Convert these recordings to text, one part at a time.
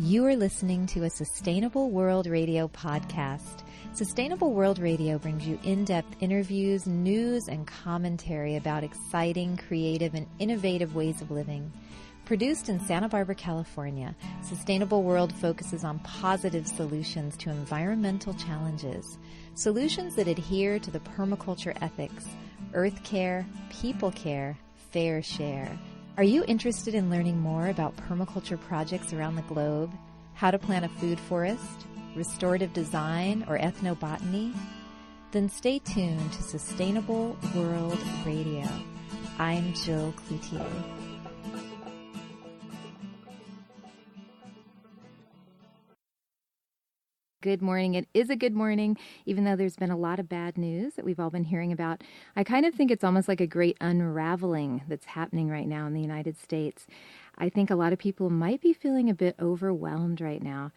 You are listening to a Sustainable World Radio podcast. Sustainable World Radio brings you in-depth interviews, news, and commentary about exciting, creative, and innovative ways of living. Produced in Santa Barbara, California, Sustainable World focuses on positive solutions to environmental challenges, solutions that adhere to the permaculture ethics, earth care, people care, fair share. Are you interested in learning more about permaculture projects around the globe, how to plant a food forest, restorative design, or ethnobotany? Then stay tuned to Sustainable World Radio. I'm Jill Cloutier. Good morning. It is a good morning, even though there's been a lot of bad news that we've all been hearing about. I kind of think it's almost like a great unraveling that's happening right now in the United States. I think a lot of people might be feeling a bit overwhelmed right now.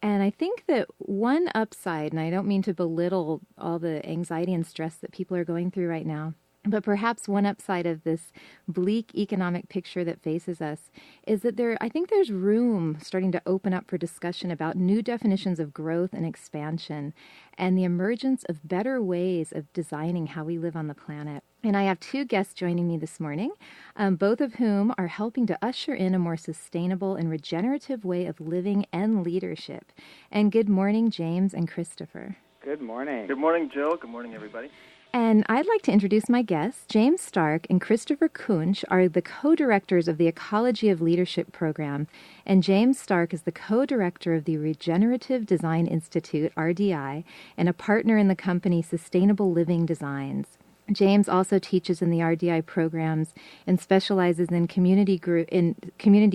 And I think that one upside, and I don't mean to belittle all the anxiety and stress that people are going through right now, but perhaps one upside of this bleak economic picture that faces us is that I think there's room starting to open up for discussion about new definitions of growth and expansion and the emergence of better ways of designing how we live on the planet. And I have two guests joining me this morning, both of whom are helping to usher in a more sustainable and regenerative way of living and leadership. And good morning, James and Christopher. Good morning. Good morning, Jill. Good morning, everybody. And I'd like to introduce my guests. James Stark and Christopher Kuntzsch are the co-directors of the Ecology of Leadership program, and James Stark is the co-director of the Regenerative Design Institute, RDI, and a partner in the company Sustainable Living Designs. James also teaches in the RDI programs and specializes in community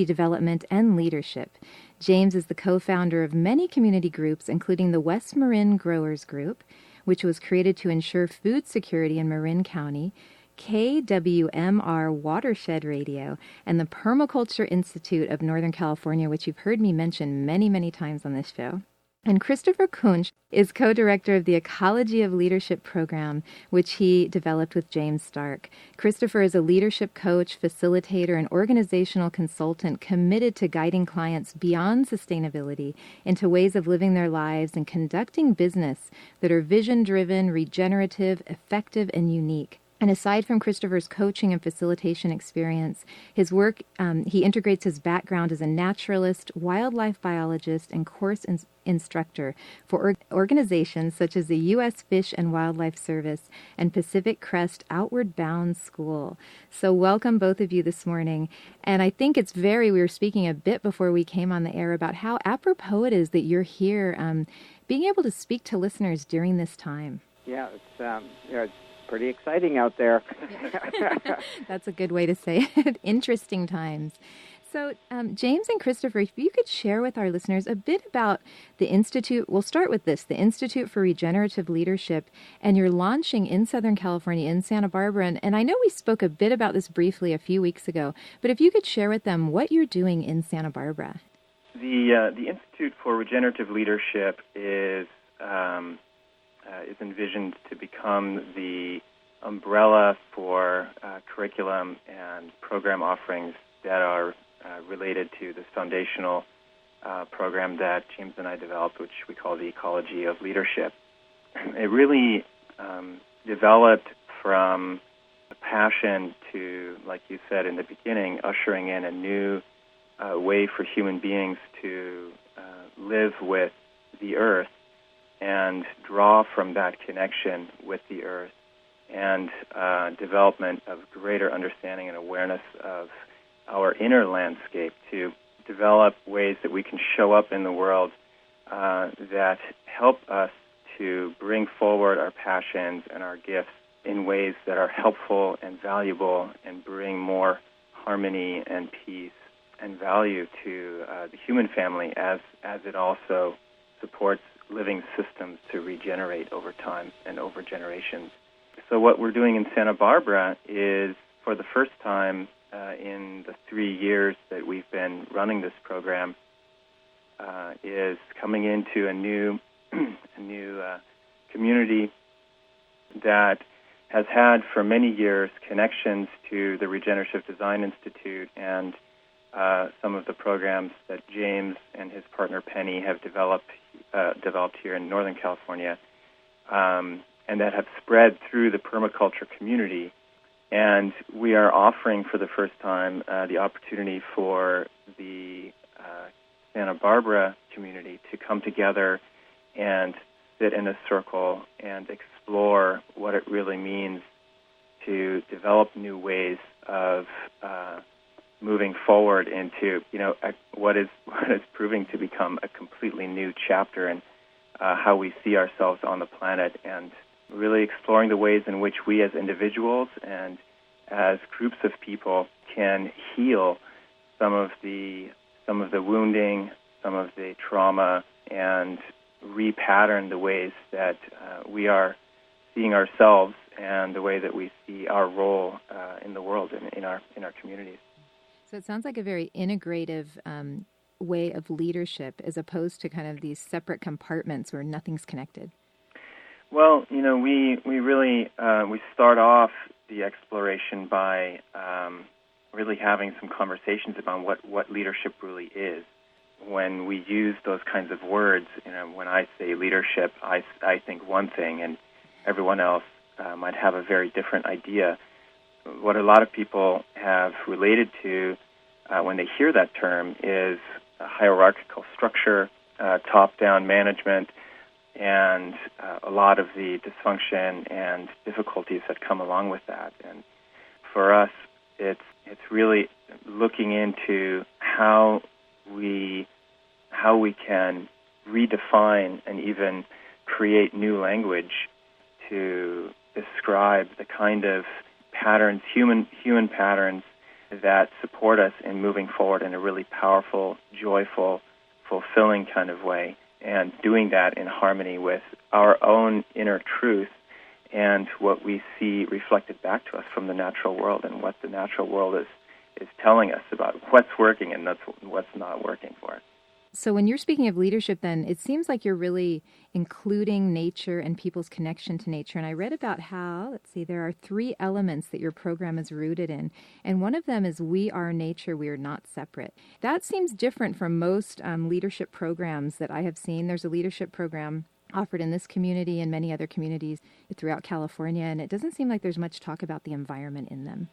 development and leadership. James is the co-founder of many community groups, including the West Marin Growers Group, which was created to ensure food security in Marin County, KWMR Watershed Radio, and the Permaculture Institute of Northern California, which you've heard me mention many, many times on this show. And Christopher Kuntzsch is co-director of the Ecology of Leadership program, which he developed with James Stark. Christopher is a leadership coach, facilitator, and organizational consultant committed to guiding clients beyond sustainability into ways of living their lives and conducting business that are vision-driven, regenerative, effective, and unique. And aside from Christopher's coaching and facilitation experience, his work, he integrates his background as a naturalist, wildlife biologist, and course instructor for organizations such as the U.S. Fish and Wildlife Service and Pacific Crest Outward Bound School. So welcome both of you this morning. And I think we were speaking a bit before we came on the air about how apropos it is that you're here, being able to speak to listeners during this time. Yeah, it's pretty exciting out there. That's a good way to say it. Interesting times. So, James and Christopher, if you could share with our listeners a bit about the Institute. We'll start with this, the Institute for Regenerative Leadership, and you're launching in Southern California, in Santa Barbara. And I know we spoke a bit about this briefly a few weeks ago, but if you could share with them what you're doing in Santa Barbara. The Institute for Regenerative Leadership is envisioned to become the umbrella for curriculum and program offerings that are related to this foundational program that James and I developed, which we call the Ecology of Leadership. It really developed from a passion to, like you said in the beginning, ushering in a new way for human beings to live with the earth and draw from that connection with the earth and development of greater understanding and awareness of our inner landscape, to develop ways that we can show up in the world that help us to bring forward our passions and our gifts in ways that are helpful and valuable and bring more harmony and peace and value to the human family as it also supports living systems to regenerate over time and over generations. So what we're doing in Santa Barbara is, for the first time in the 3 years that we've been running this program, is coming into a new community that has had for many years connections to the Regenerative Design Institute and some of the programs that James and his partner Penny have developed here in Northern California, and that have spread through the permaculture community. And we are offering for the first time the opportunity for the Santa Barbara community to come together and sit in a circle and explore what it really means to develop new ways of moving forward into, what is proving to become a completely new chapter in how we see ourselves on the planet, and really exploring the ways in which we as individuals and as groups of people can heal some of the wounding, some of the trauma, and repattern the ways that we are seeing ourselves and the way that we see our role in the world and in our communities. So it sounds like a very integrative way of leadership, as opposed to kind of these separate compartments where nothing's connected. Well, we really we start off the exploration by really having some conversations about what leadership really is. When we use those kinds of words, when I say leadership, I think one thing, and everyone else might have a very different idea. What a lot of people have related to when they hear that term is a hierarchical structure, top-down management, and a lot of the dysfunction and difficulties that come along with that. And for us, it's really looking into how we can redefine and even create new language to describe the kind of patterns, human patterns, that support us in moving forward in a really powerful, joyful, fulfilling kind of way, and doing that in harmony with our own inner truth and what we see reflected back to us from the natural world, and what the natural world is telling us about what's working and what's not working for us. So when you're speaking of leadership, then, it seems like you're really including nature and people's connection to nature. And I read about how, there are 3 elements that your program is rooted in. And one of them is we are nature, we are not separate. That seems different from most leadership programs that I have seen. There's a leadership program offered in this community and many other communities throughout California, and it doesn't seem like there's much talk about the environment in them.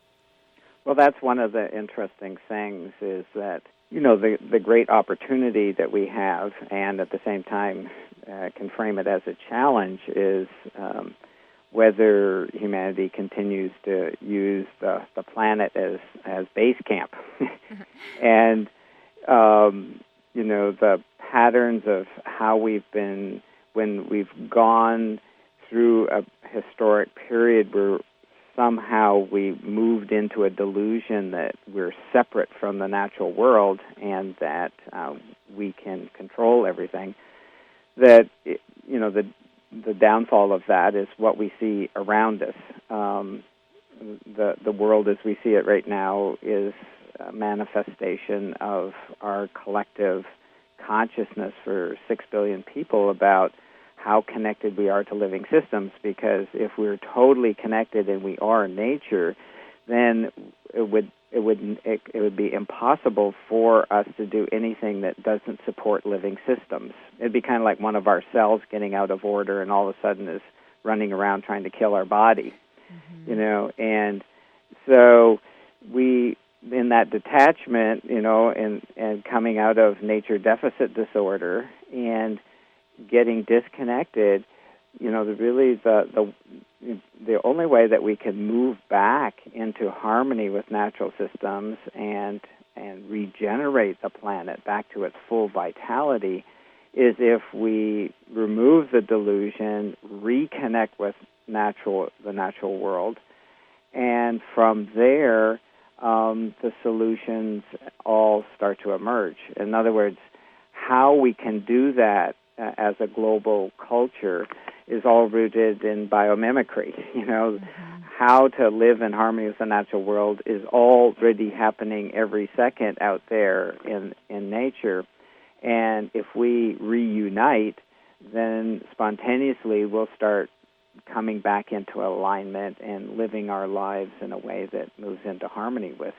Well, that's one of the interesting things, is that the great opportunity that we have, and at the same time can frame it as a challenge, is whether humanity continues to use the planet as base camp. And, the patterns of how we've been, when we've gone through a historic period where somehow we moved into a delusion that we're separate from the natural world and that we can control everything, that, the downfall of that is what we see around us. The world as we see it right now is a manifestation of our collective consciousness for 6 billion people about how connected we are to living systems, because if we're totally connected and we are nature, then it would be impossible for us to do anything that doesn't support living systems. It'd be kind of like one of our cells getting out of order and all of a sudden is running around trying to kill our body, and so we, in that detachment, and coming out of nature deficit disorder and getting disconnected, the only way that we can move back into harmony with natural systems and regenerate the planet back to its full vitality is if we remove the delusion, reconnect with the natural world, and from there, the solutions all start to emerge. In other words, how we can do that as a global culture is all rooted in biomimicry. How to live in harmony with the natural world is already happening every second out there in nature. And if we reunite, then spontaneously we'll start coming back into alignment and living our lives in a way that moves into harmony with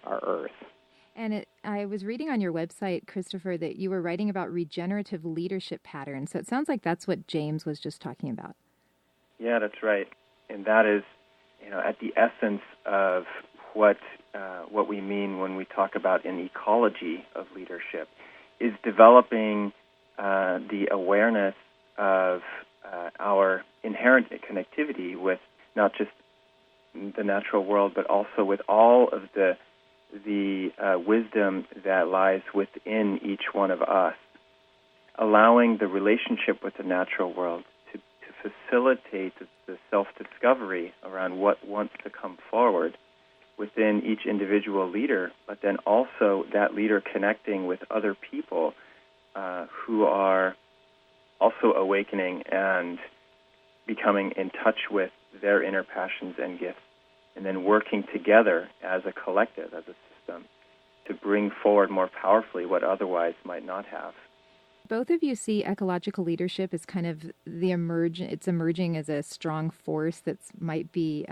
our Earth. And I was reading on your website, Christopher, that you were writing about regenerative leadership patterns. So it sounds like that's what James was just talking about. Yeah, that's right. And that is, at the essence of what we mean when we talk about an ecology of leadership, is developing the awareness of our inherent connectivity with not just the natural world, but also with all of the wisdom that lies within each one of us, allowing the relationship with the natural world to facilitate the self-discovery around what wants to come forward within each individual leader, but then also that leader connecting with other people who are also awakening and becoming in touch with their inner passions and gifts, and then working together as a collective, as a system, to bring forward more powerfully what otherwise might not have. Both of you see ecological leadership as kind of it's emerging as a strong force that might be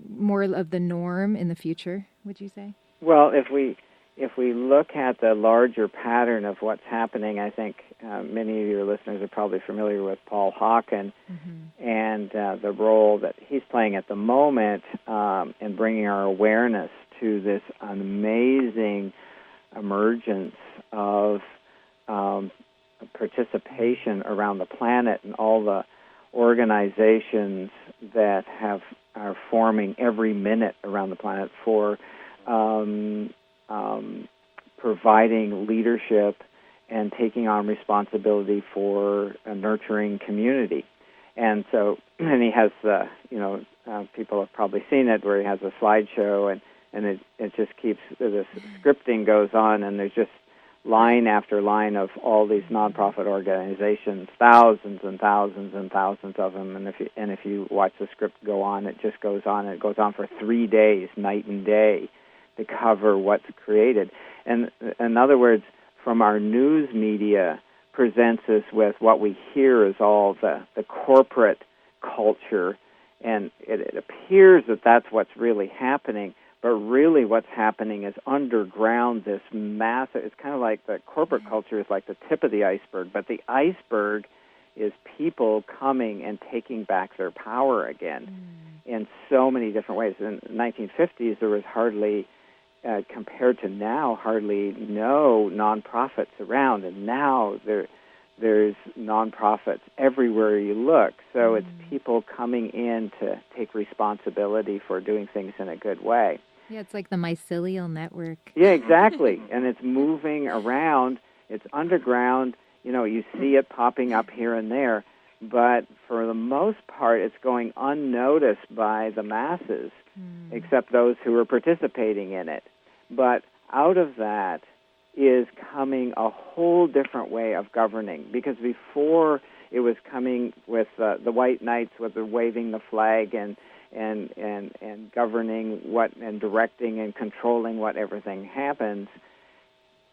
more of the norm in the future, would you say? Well, if we look at the larger pattern of what's happening, I think many of your listeners are probably familiar with Paul Hawken and the role that he's playing at the moment in bringing our awareness to this amazing emergence of participation around the planet and all the organizations that are forming every minute around the planet for providing leadership and taking on responsibility for a nurturing community. And so, and he has, people have probably seen it, where he has a slideshow, and it just keeps, this scripting goes on, and there's just line after line of all these nonprofit organizations, thousands and thousands and thousands of them. And if you watch the script go on, it just goes on. It goes on for 3 days, night and day, to cover what's created. And in other words, from our news media presents us with what we hear is all the corporate culture, and it appears that that's what's really happening. But really what's happening is underground, this massive, it's kind of like the corporate culture is like the tip of the iceberg, but the iceberg is people coming and taking back their power again in so many different ways. In the 1950s, there was hardly, compared to now, hardly no nonprofits around, and now there's nonprofits everywhere you look. So it's people coming in to take responsibility for doing things in a good way. Yeah, it's like the mycelial network. Yeah, exactly. And it's moving around. It's underground. You see it popping up here and there. But for the most part, it's going unnoticed by the masses, except those who are participating in it. But out of that is coming a whole different way of governing, because before it was coming with the white knights with the waving the flag and governing what and directing and controlling what everything happens,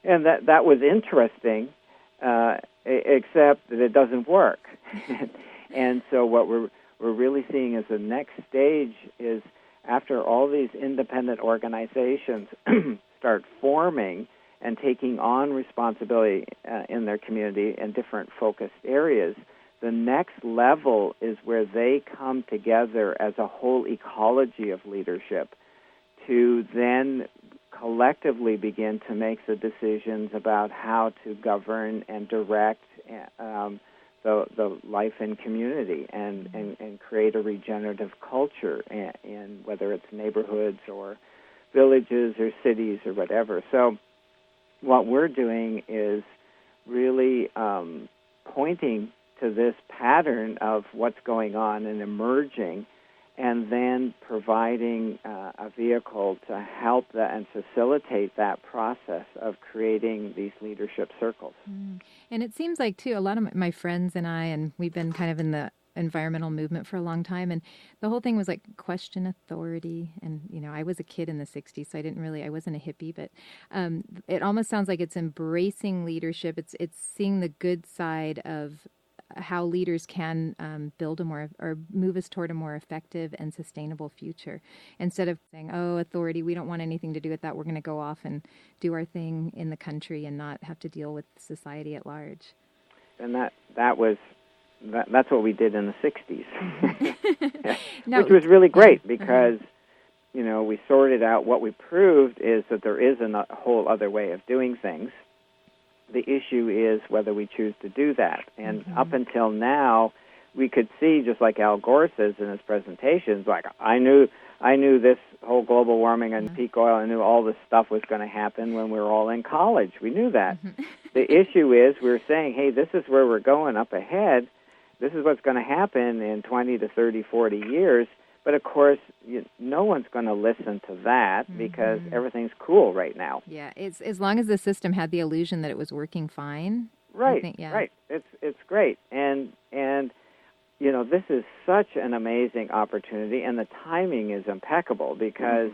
and that was interesting, except that it doesn't work. And so what we're really seeing as the next stage is, after all these independent organizations start forming and taking on responsibility in their community in different focused areas, the next level is where they come together as a whole ecology of leadership to then collectively begin to make the decisions about how to govern and direct the life in community and create a regenerative culture in whether it's neighborhoods or villages or cities or whatever. So what we're doing is really pointing to this pattern of what's going on and emerging, and then providing a vehicle to help that and facilitate that process of creating these leadership circles. And it seems like, too, a lot of my friends and I, and we've been kind of in the environmental movement for a long time, and the whole thing was like question authority. And I was a kid in the 60s, so I wasn't a hippie, but it almost sounds like it's embracing leadership. It's seeing the good side of how leaders can build or move us toward a more effective and sustainable future, instead of saying, "Oh, authority, we don't want anything to do with that. We're going to go off and do our thing in the country and not have to deal with society at large." And that's what we did in the 60s, which was really great because, we sorted out. What we proved is that there is a whole other way of doing things. The issue is whether we choose to do that. And up until now, we could see, just like Al Gore says in his presentations, like, I knew this whole global warming and peak oil, I knew all this stuff was going to happen when we were all in college. We knew that. The issue is we're saying, hey, this is where we're going up ahead. This is what's going to happen in 20 to 30, 40 years. But, of course, no one's going to listen to that because everything's cool right now. Yeah, it's as long as the system had the illusion that it was working fine. Right, I think, yeah. Right. It's great. And this is such an amazing opportunity, and the timing is impeccable because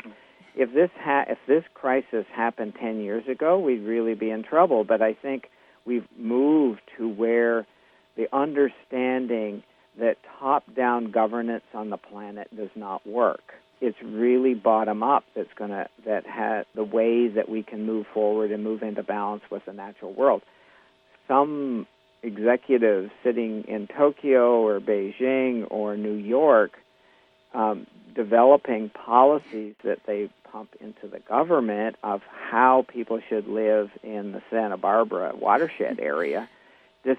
if this crisis happened 10 years ago, we'd really be in trouble. But I think we've moved to where the understanding that top-down governance on the planet does not work. It's really bottom-up that has the ways that we can move forward and move into balance with the natural world. Some executives sitting in Tokyo or Beijing or New York developing policies that they pump into the government of how people should live in the Santa Barbara watershed area. There's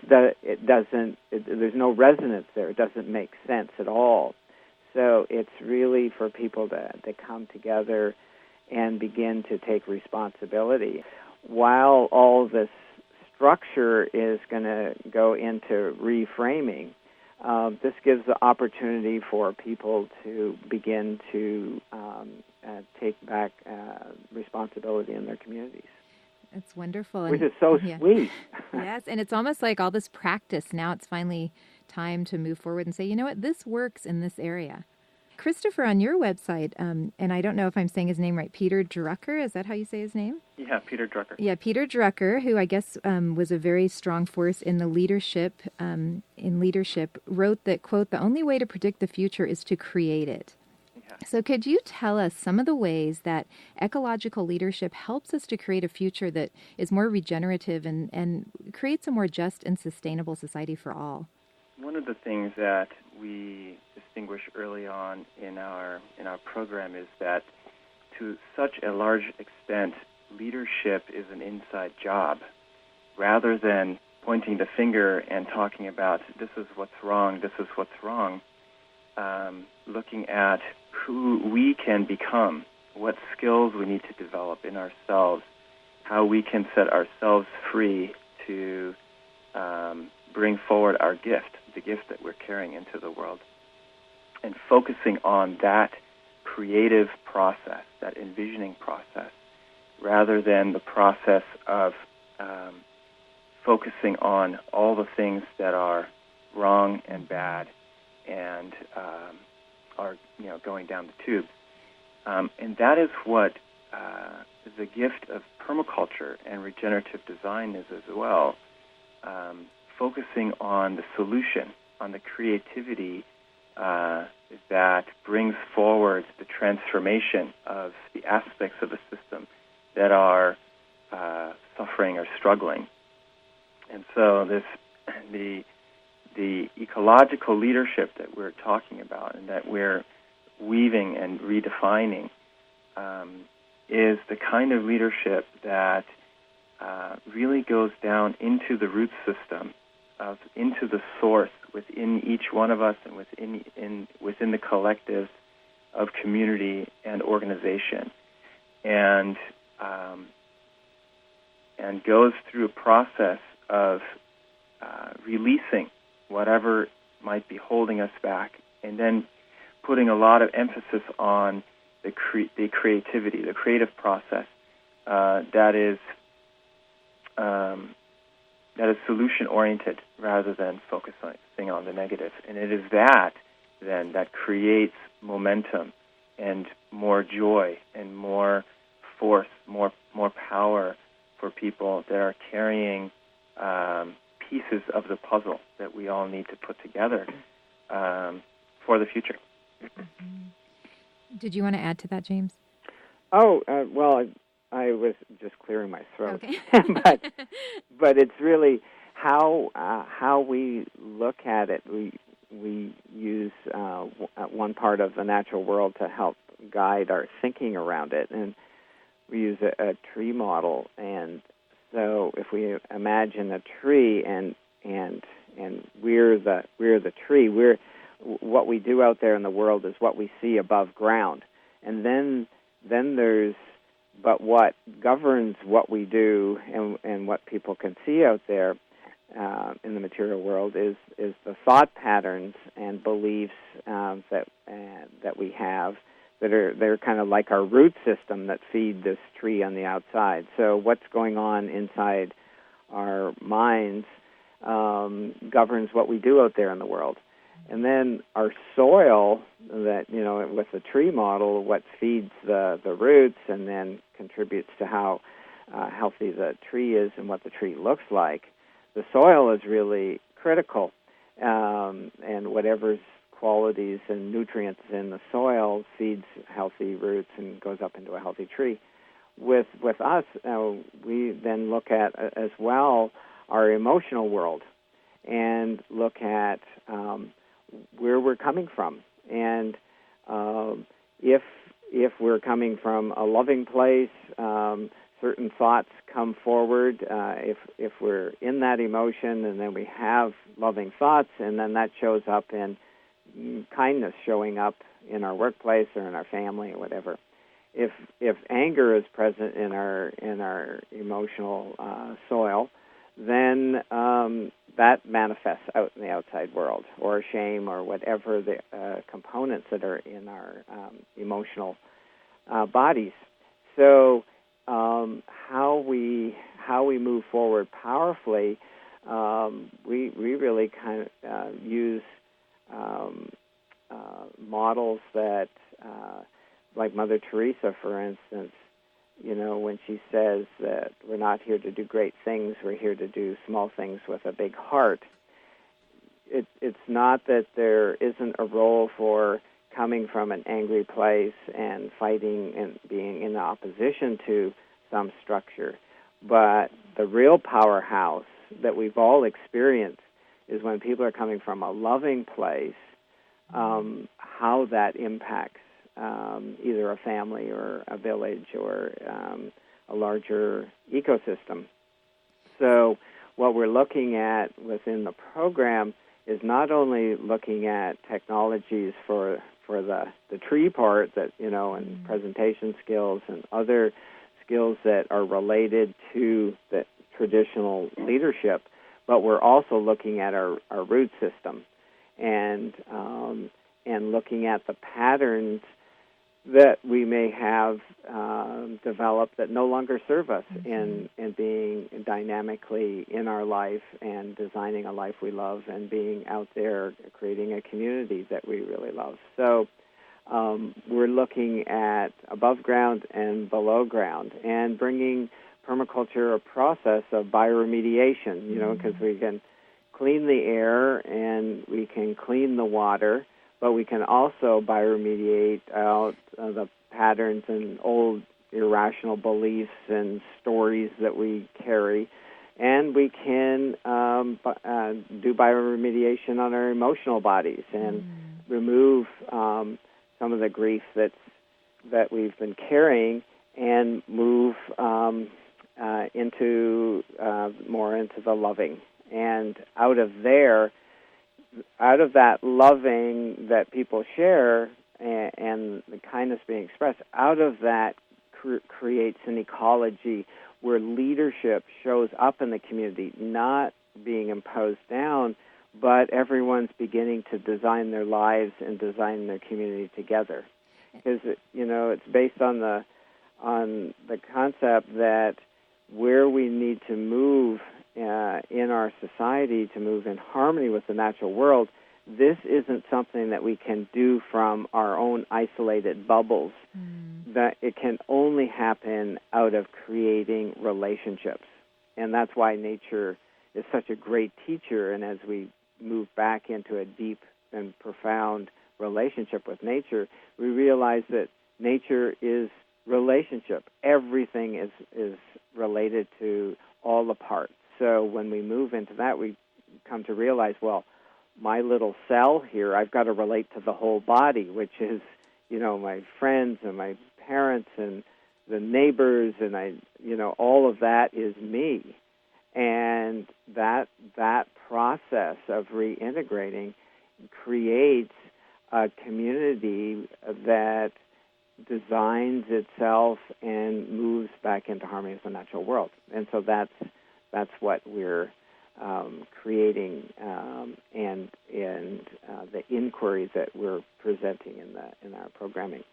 no resonance there. It doesn't make sense at all. So it's really for people to come together and begin to take responsibility. While all this structure is going to go into reframing, this gives the opportunity for people to begin to take back responsibility in their communities. It's wonderful. Which is so sweet. Yes, and it's almost like all this practice. Now it's finally time to move forward and say, you know what, this works in this area. Christopher, on your website, and I don't know if I'm saying his name right, Peter Drucker, is that how you say his name? Yeah, Peter Drucker. Yeah, Peter Drucker, who I guess was a very strong force in the leadership, wrote that, quote, "The only way to predict the future is to create it." So could you tell us some of the ways that ecological leadership helps us to create a future that is more regenerative and creates a more just and sustainable society for all? One of the things that we distinguish early on in our program is that to such a large extent, leadership is an inside job. Rather than pointing the finger and talking about this is what's wrong, looking at who we can become, what skills we need to develop in ourselves, how we can set ourselves free to bring forward our gift, the gift that we're carrying into the world, and focusing on that creative process, that envisioning process, rather than the process of focusing on all the things that are wrong and bad and are going down the tube. And that is what the gift of permaculture and regenerative design is as well, focusing on the solution, on the creativity that brings forward the transformation of the aspects of the system that are suffering or struggling. And so the ecological leadership that we're talking about and that we're weaving and redefining is the kind of leadership that really goes down into the root system, into the source within each one of us and within the collectives of community and organization, and goes through a process of releasing whatever might be holding us back, and then putting a lot of emphasis on the creativity, the creative process that is solution-oriented rather than focusing on the negative. And it is that, then, that creates momentum and more joy and more force, more power for people that are carrying pieces of the puzzle that that we all need to put together for the future. Did you want to add to that, James? Oh, well, I was just clearing my throat. Okay. but it's really how we look at it. We use one part of the natural world to help guide our thinking around it, and we use a tree model. And so, if we imagine a tree, and we're the tree, what we do out there in the world is what we see above ground, and then there's what governs what we do and what people can see out there in the material world is the thought patterns and beliefs that we have they're kind of like our root system that feed this tree on the outside. So what's going on inside our minds governs what we do out there in the world. And then our soil, that, with the tree model, what feeds the roots and then contributes to how healthy the tree is and what the tree looks like. The soil is really critical, and whatever's qualities and nutrients in the soil feeds healthy roots and goes up into a healthy tree. With us, we then look at as well our emotional world and look at where we're coming from, and if we're coming from a loving place, certain thoughts come forward. If we're in that emotion, and then we have loving thoughts, and then that shows up in kindness showing up in our workplace or in our family or whatever. If anger is present in our emotional soil, then that manifests out in the outside world, or shame, or whatever the components that are in our emotional bodies. So how we move forward powerfully, we really kind of use models that, like Mother Teresa, for instance, when she says that we're not here to do great things, we're here to do small things with a big heart. It's not that there isn't a role for coming from an angry place and fighting and being in opposition to some structure, but the real powerhouse that we've all experienced is when people are coming from a loving place, how that impacts either a family or a village or a larger ecosystem. So what we're looking at within the program is not only looking at technologies for the tree part that, and presentation skills and other skills that are related to the traditional leadership, but we're also looking at our root system and looking at the patterns that we may have developed that no longer serve us in being dynamically in our life and designing a life we love and being out there creating a community that we really love. So we're looking at above ground and below ground and bringing permaculture a process of bioremediation, because we can clean the air and we can clean the water, but we can also bioremediate out the patterns and old irrational beliefs and stories that we carry. And we can do bioremediation on our emotional bodies and remove some of the grief that we've been carrying and move into more into the loving. And out of that loving that people share and the kindness being expressed, out of that creates an ecology where leadership shows up in the community, not being imposed down, but everyone's beginning to design their lives and design their community together. Because, it's based on the concept that where we need to move in our society to move in harmony with the natural world, this isn't something that we can do from our own isolated bubbles. That it can only happen out of creating relationships. And that's why nature is such a great teacher. And as we, move back into a deep and profound relationship with nature, we realize that nature is relationship. Everything is related to all the parts. So when we move into that, we come to realize, well, my little cell here, I've got to relate to the whole body, which is, my friends and my parents and the neighbors, and all of that is me. And that process of reintegrating creates a community that designs itself and moves back into harmony with the natural world. And so that's what we're creating, and the inquiry that we're presenting in our programming.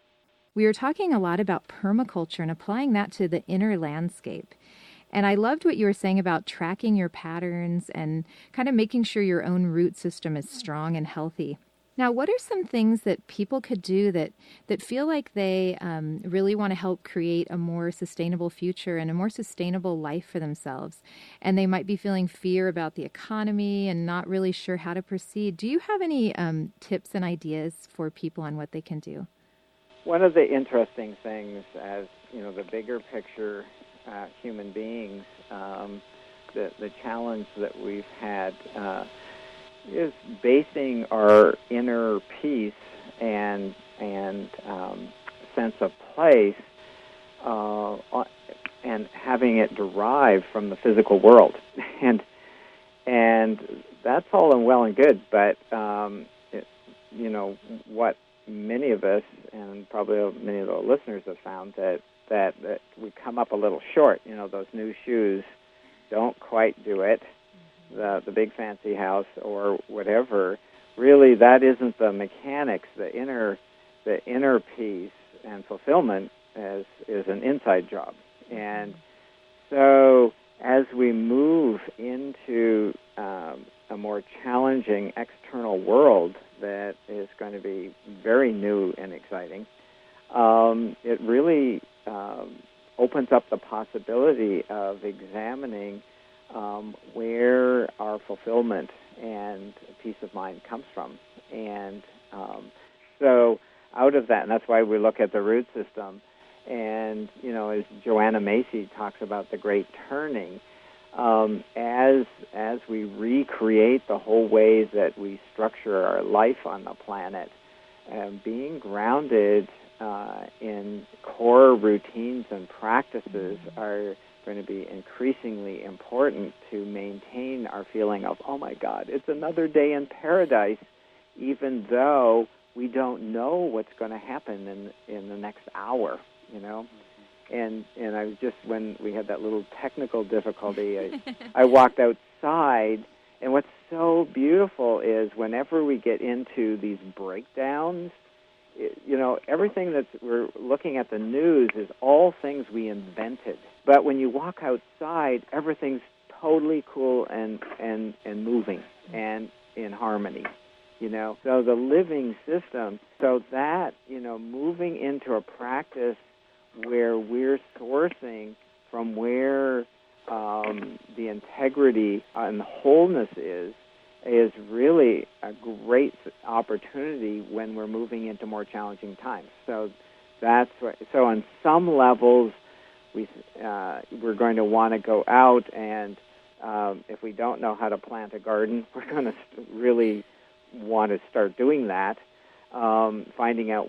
We were talking a lot about permaculture and applying that to the inner landscape. And I loved what you were saying about tracking your patterns and kind of making sure your own root system is strong and healthy. Now, what are some things that people could do that feel like they really want to help create a more sustainable future and a more sustainable life for themselves? And they might be feeling fear about the economy and not really sure how to proceed. Do you have any tips and ideas for people on what they can do? One of the interesting things, as the bigger picture human beings, the challenge that we've had is basing our inner peace and sense of place and having it derived from the physical world, and that's all and well and good, but what many of us and probably many of the listeners have found that we come up a little short. Those new shoes don't quite do it. The big fancy house or whatever, really that isn't the mechanics. The inner peace and fulfillment is an inside job. And so as we move into a more challenging external world that is going to be very new and exciting, it really opens up the possibility of examining where our fulfillment and peace of mind comes from. And so out of that, and that's why we look at the root system, and, as Joanna Macy talks about the great turning, as we recreate the whole way that we structure our life on the planet, being grounded in core routines and practices are going to be increasingly important to maintain our feeling of, oh my God, it's another day in paradise, even though we don't know what's going to happen in the next hour, And I was just, when we had that little technical difficulty, I walked outside, and what's so beautiful is whenever we get into these breakdowns, everything that we're looking at the news is all things we invented. But when you walk outside, everything's totally cool and moving and in harmony, So the living system, so that, moving into a practice where we're sourcing from where the integrity and the wholeness is really a great opportunity when we're moving into more challenging times. So that's what, so on some levels we're going to want to go out and if we don't know how to plant a garden, we're going to really want to start doing that, finding out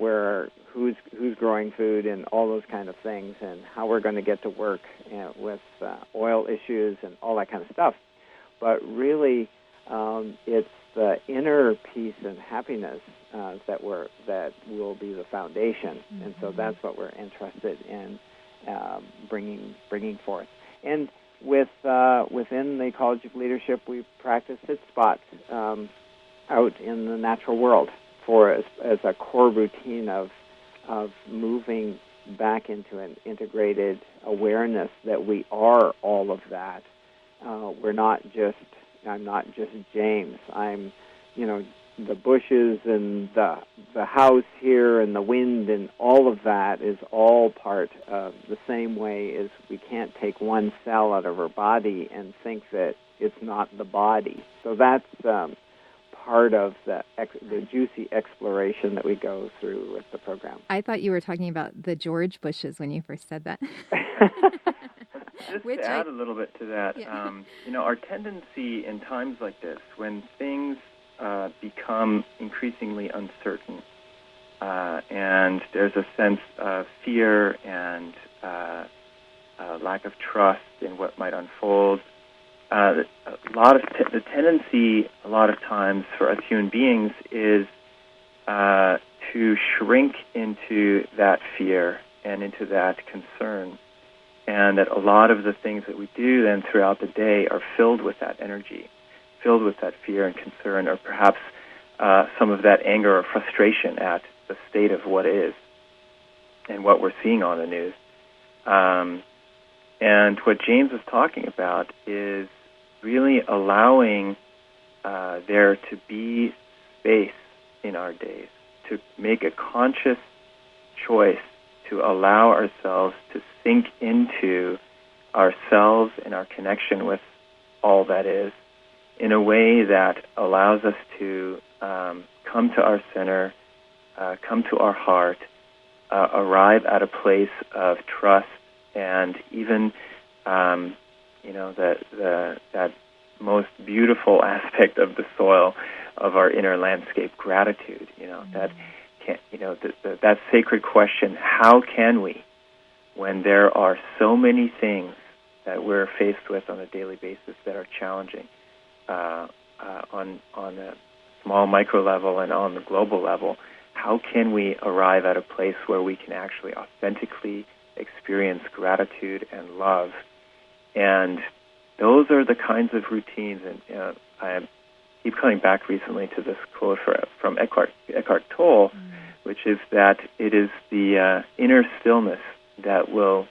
who's growing food and all those kind of things, and how we're going to get to work with oil issues and all that kind of stuff. But really, it's the inner peace and happiness that will be the foundation, and so that's what we're interested in bringing forth. And within the Ecology of Leadership, we practice sit spots out in the natural world as a core routine of moving back into an integrated awareness that we are all of that. I'm not just James. I'm, the bushes and the house here and the wind and all of that is all part of the same way as we can't take one cell out of our body and think that it's not the body. So that's part of the juicy exploration that we go through with the program. I thought you were talking about the George Bushes when you first said that. Just to add a little bit to that, yeah. Our tendency in times like this, when things become increasingly uncertain, and there's a sense of fear and lack of trust in what might unfold, the tendency a lot of times for us human beings is to shrink into that fear and into that concern, and that a lot of the things that we do then throughout the day are filled with that energy, filled with that fear and concern, or perhaps some of that anger or frustration at the state of what is and what we're seeing on the news. And what James was talking about is really allowing there to be space in our days, to make a conscious choice to allow ourselves to sink into ourselves and our connection with all that is in a way that allows us to come to our center, come to our heart, arrive at a place of trust, and even that most beautiful aspect of the soil of our inner landscape, gratitude. That sacred question: how can we, when there are so many things that we're faced with on a daily basis that are challenging, on a small micro level and on the global level, how can we arrive at a place where we can actually authentically experience gratitude and love? And those are the kinds of routines, and I keep coming back recently to this quote from Eckhart Tolle, which is that it is the inner stillness that will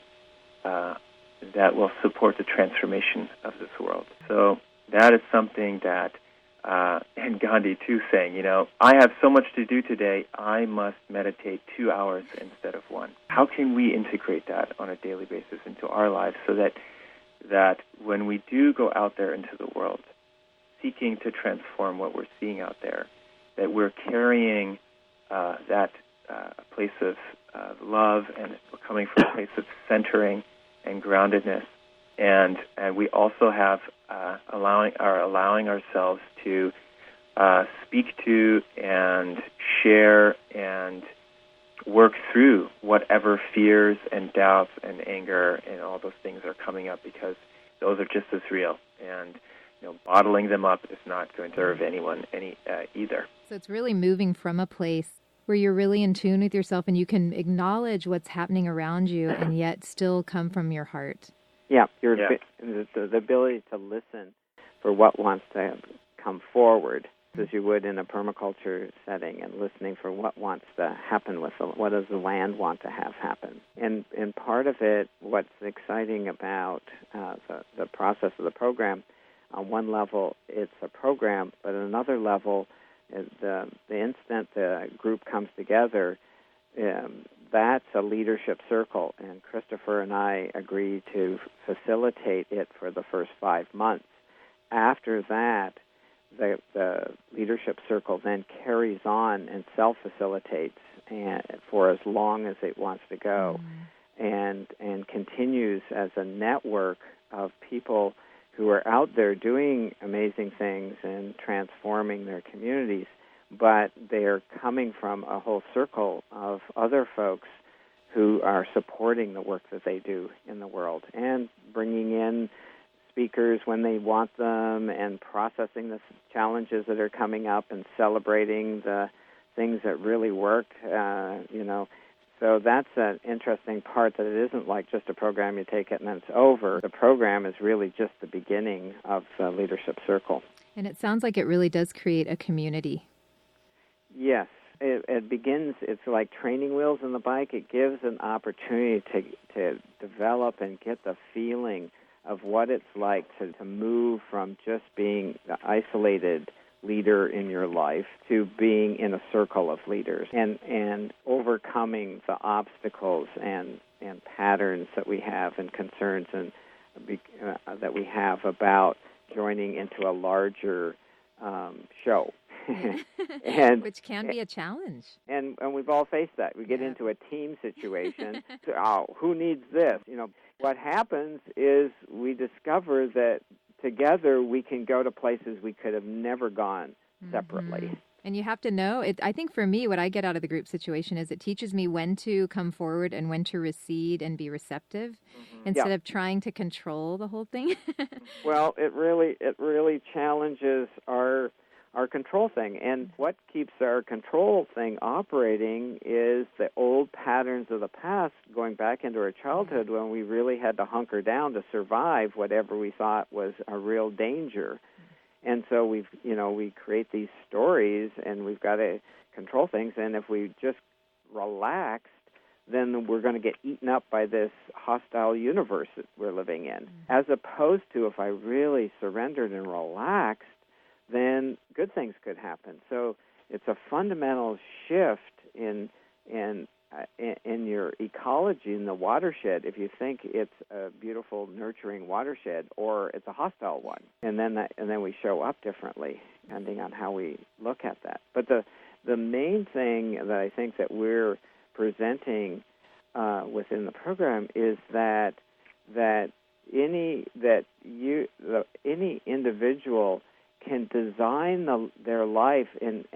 support the transformation of this world. So that is something that, and Gandhi too saying, I have so much to do today, I must meditate 2 hours instead of 1. How can we integrate that on a daily basis into our lives so that when we do go out there into the world, seeking to transform what we're seeing out there, that we're carrying that place of love, and we're coming from a place of centering and groundedness, and we also have allowing ourselves to speak to and share and work through whatever fears and doubts and anger and all those things are coming up, because those are just as real, and bottling them up is not going to serve anyone either. So it's really moving from a place where you're really in tune with yourself and you can acknowledge what's happening around you and yet still come from your heart. Yeah, the ability to listen for what wants to come forward, as you would in a permaculture setting, and listening for what wants to happen with what does the land want to have happen. And part of it, what's exciting about the process of the program, on one level it's a program, but at another level, the instant the group comes together, that's a leadership circle, and Christopher and I agreed to facilitate it for the first 5 months. After that, the leadership circle then carries on and self-facilitates for as long as it wants to go, and continues as a network of people who are out there doing amazing things and transforming their communities, but they're coming from a whole circle of other folks who are supporting the work that they do in the world and bringing in speakers when they want them and processing the challenges that are coming up and celebrating the things that really work, So that's an interesting part, that it isn't like just a program, you take it and then it's over. The program is really just the beginning of the leadership circle. And it sounds like it really does create a community. Yes. It begins, it's like training wheels in the bike. It gives an opportunity to develop and get the feeling of what it's like to move from just being the isolated leader in your life to being in a circle of leaders and overcoming the obstacles and patterns that we have and concerns and that we have about joining into a larger show. and which can be a challenge. And we've all faced that. We get into a team situation. So, who needs this? What happens is we discover that together we can go to places we could have never gone separately. Mm-hmm. And you have to know, I think for me, what I get out of the group situation is it teaches me when to come forward and when to recede and be receptive instead of trying to control the whole thing. Well, it really challenges our control thing. And what keeps our control thing operating is the old patterns of the past going back into our childhood when we really had to hunker down to survive whatever we thought was a real danger. And so we create these stories, and we've got to control things. And if we just relaxed, then we're going to get eaten up by this hostile universe that we're living in. As opposed to if I really surrendered and relaxed, then good things could happen. So it's a fundamental shift in your ecology in the watershed if you think it's a beautiful, nurturing watershed or it's a hostile one. And then we show up differently depending on how we look at that. But the main thing that I think that we're presenting within the program is that any individual can design their life and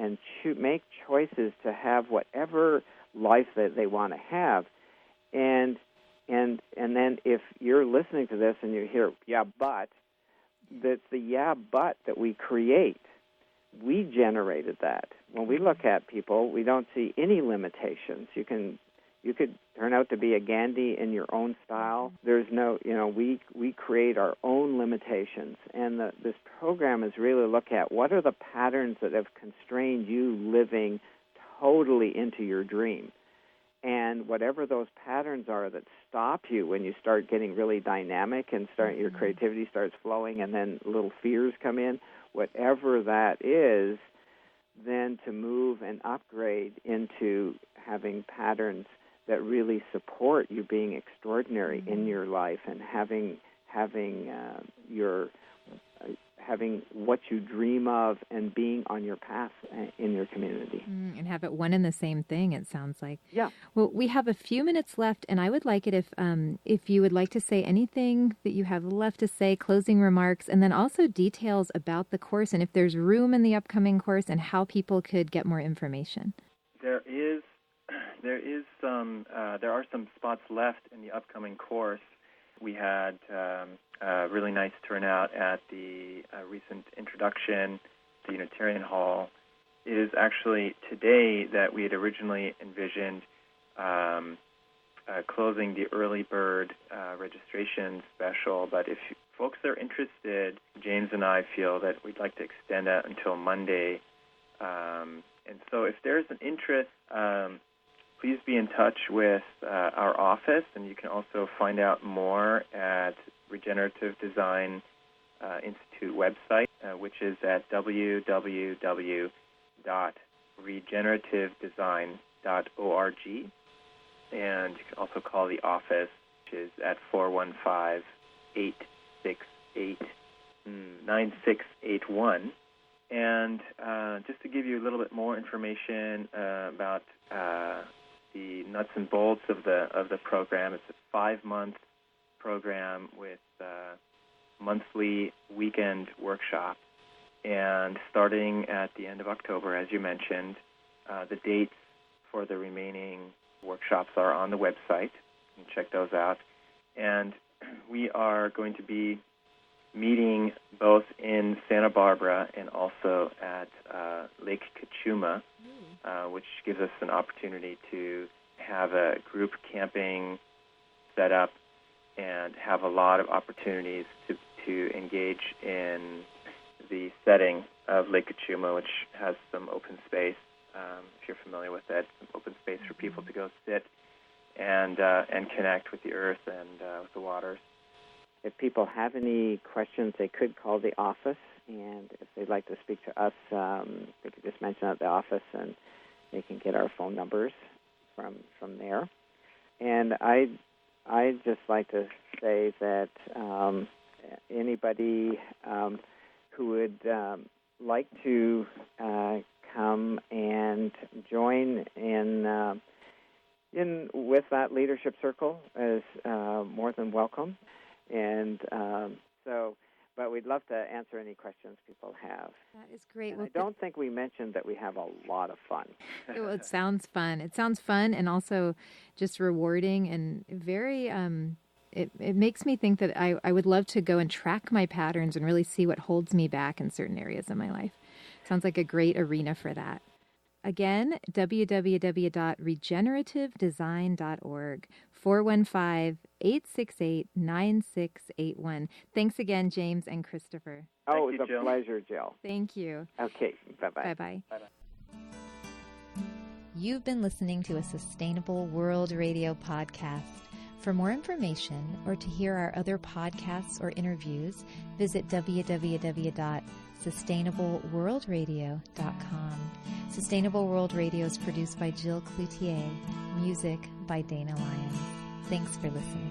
make choices to have whatever life that they want to have, and then if you're listening to this and you hear but, that's the but that we create. We generated that. When we look at people, we don't see any limitations. You could turn out to be a Gandhi in your own style. There's no, we create our own limitations. And this program is really look at what are the patterns that have constrained you living totally into your dream. And whatever those patterns are that stop you when you start getting really dynamic and your creativity starts flowing and then little fears come in, whatever that is, then to move and upgrade into having patterns that really support you being extraordinary in your life and having what you dream of and being on your path in your community. And have it one and the same thing, it sounds like. Yeah. Well, we have a few minutes left, and I would like it if you would like to say anything that you have left to say, closing remarks, and then also details about the course and if there's room in the upcoming course and how people could get more information. There are some spots left in the upcoming course. We had a really nice turnout at the recent introduction, the Unitarian Hall. It is actually today that we had originally envisioned closing the early bird registration special, but if folks are interested, James and I feel that we'd like to extend that until Monday. And so if there's an interest, please be in touch with our office, and you can also find out more at Regenerative Design Institute website, which is at www.regenerativedesign.org. And you can also call the office, which is at 415-868-9681. And just to give you a little bit more information about the nuts and bolts of the program, it's a 5-month program with monthly weekend workshops. And starting at the end of October, as you mentioned, the dates for the remaining workshops are on the website. You can check those out. And we are going to be meeting both in Santa Barbara and also at Lake Kachuma, which gives us an opportunity to have a group camping set up and have a lot of opportunities to engage in the setting of Lake Kachuma, which has some open space, if you're familiar with it, some open space for people to go sit and connect with the earth and with the waters. If people have any questions, they could call the office, and if they'd like to speak to us, they could just mention at the office, and they can get our phone numbers from there. And I'd just like to say that anybody who would like to come and join in with that leadership circle is more than welcome. And but we'd love to answer any questions people have. That is great. Well, I don't think we mentioned that we have a lot of fun. Well, it sounds fun. It sounds fun and also just rewarding and very, it makes me think that I would love to go and track my patterns and really see what holds me back in certain areas of my life. Sounds like a great arena for that. Again, www.regenerativedesign.org, 415-868-9681. Thanks again, James and Christopher. Oh, it was a pleasure, Jill. Thank you. Okay, bye-bye. Bye-bye. Bye-bye. You've been listening to a Sustainable World Radio podcast. For more information or to hear our other podcasts or interviews, visit www.sustainableworldradio.com. Sustainable World Radio is produced by Jill Cloutier. Music by Dana Lyons. Thanks for listening.